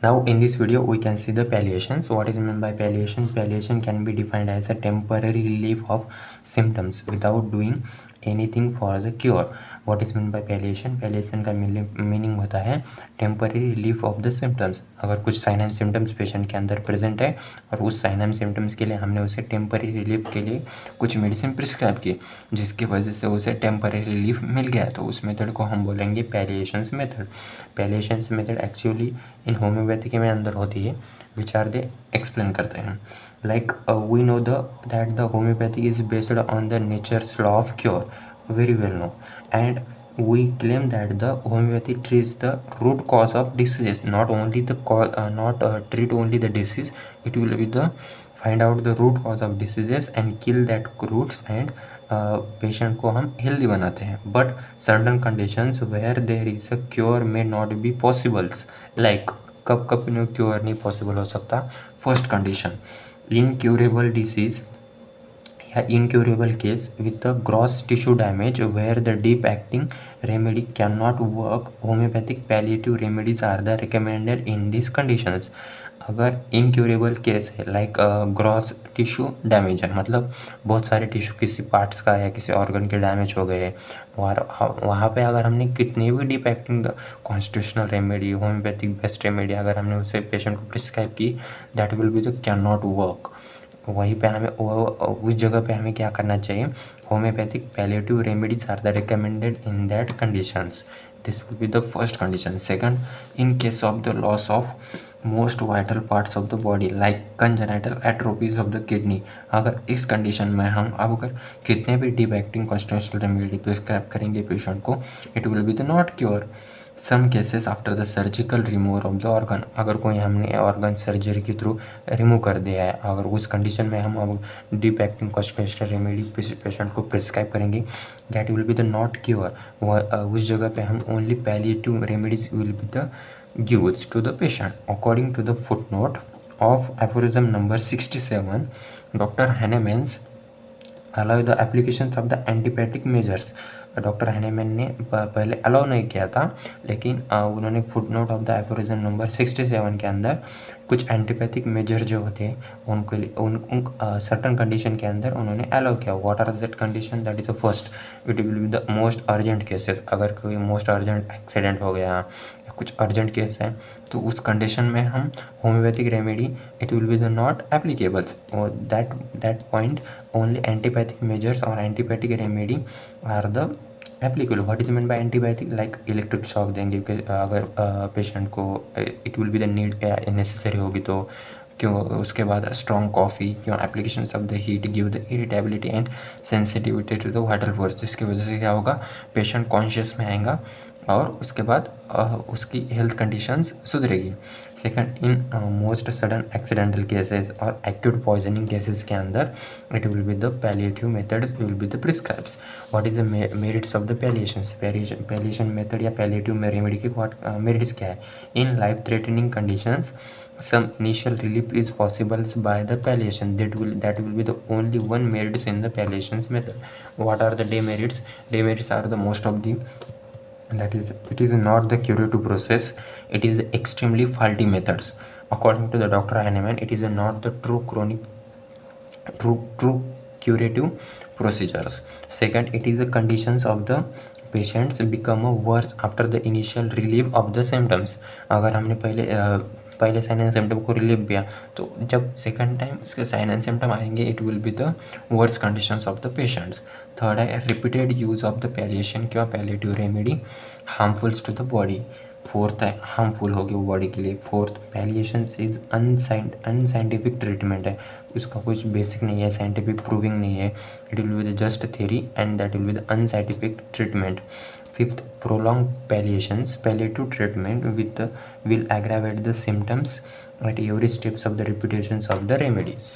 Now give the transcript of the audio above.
Now in this video we can see the palliations. What is meant by palliation? Palliation can be defined as a temporary relief of symptoms without doing anything for the cure. What is meant by palliation? Palliation का meaning होता है temporary relief of the symptoms. अगर कुछ sign and symptoms patient के अंदर present है और उस साइन एंड सिम्टम्स के लिए हमने उसे टेम्पररी रिलीफ के लिए कुछ मेडिसिन प्रिस्क्राइब की, जिसकी वजह से उसे टेम्पररी रिलीफ मिल गया, तो उस मेथड को हम बोलेंगे palliations method. Palliations method actually in homoeopathy के में अंदर होती है, विच आर दे एक्सप्लेन करते हैं. Like we know that the homeopathy is based on the nature's law of cure, very well known, and we claim that the homeopathy treats the root cause of disease, not only the cause, not treat only the disease. It will be the find out the root cause of diseases and kill that roots, and patient को हम healthy बनाते हैं. But certain conditions where there is a cure may not be possibles. Like कब कब cure नहीं possible हो सकता. First condition, incurable disease या incurable case with the gross tissue damage where the deep acting remedy cannot work. Homeopathic palliative remedies are the recommended in these conditions. अगर incurable case है, like gross tissue damage है, मतलब बहुत सारे tissue किसी parts का या किसी ऑर्गन के डैमेज हो गए, वहाँ पे अगर हमने कितनी भी deep acting constitutional remedy, homeopathic best remedy अगर हमने उसे पेशेंट को प्रिस्क्राइब की, that will be the can not work. वहीं पे हमें उस जगह पे हमें क्या करना चाहिए. Homoeopathic palliative remedies are the recommended in that conditions. This will be the first condition. Second, in case of the loss of most vital parts of the body like congenital atrophies of the kidney, अगर इस condition में हम अगर कितने भी deep acting constitutional remedy prescribe करेंगे patient को, it will be the not cure. Some cases after the surgical removal of the organ, अगर कोई हमने ऑर्गन सर्जरी के थ्रू रिमूव कर दिया है, अगर उस कंडीशन में हम अब deep acting constitutional remedy patient को प्रिस्क्राइब करेंगे, that will be the not cure. उस जगह पे हम only palliative remedies will be the gives to the patient. According to the footnote of aphorism number 67, doctor Hahnemann's allow the application of the antipathic measures. Doctor Hahnemann ने पहले allow नहीं किया था, लेकिन उन्होंने footnote of the aphorism number 67 के अंदर कुछ एंटीपैथिक मेजर जो होते हैं उनके लिए उन सर्टन कंडीशन के अंदर उन्होंने अलाउ किया. What are that condition? That is the first, it will be the most urgent cases. अगर कोई मोस्ट अर्जेंट एक्सीडेंट हो गया या कुछ अर्जेंट केस है, तो उस कंडीशन में हम homoeopathic remedy it will be the not applicables. That point only antipathic measures और antipathic remedy are the applicable. What is mean by antibiotic? Like electric shock देंगे अगर पेशेंट को it will be the need necessary होगी, तो क्यों उसके बाद strong coffee, क्यों application of the heat give the irritability and sensitivity to the vital force, जिसकी वजह से क्या होगा, पेशेंट कॉन्शियस में आएगा और उसके बाद उसकी हेल्थ कंडीशंस सुधरेगी. Second, in most sudden accidental cases और एक्यूट पॉइजनिंग केसेस के अंदर it will be the palliative methods will be the prescribes. What is the merits of the palliations? Palliation method या पैलिएटिव रेमेडी की what merits क्या है? In life threatening conditions some initial relief is possible by the palliation. That will be the only one merits in the palliations method. What are the demerits? Demerits are the most of the, that is, it is not the curative process, it is the extremely faulty methods. According to the Dr. Hahnemann, it is not the true curative procedures. Second, it is the conditions of the patients become worse after the initial relief of the symptoms. अगर हमने पहले sign and symptom को relief दिया, तो जब second time उसके sign and symptom आएंगे, it will be the worst conditions of the patients. Third है repeated use of the palliation क्या palliative remedy harmfuls to the body. Fourth है harmful होगी वो बॉडी के लिए. Fourth, palliation is unscientific treatment है, उसका कुछ बेसिक नहीं है, साइंटिफिक प्रूविंग नहीं है. It will be the just theory and that will be the unscientific treatment. Fifth, prolonged palliations. Palliative treatment will aggravate the symptoms at every steps of the repetitions of the remedies.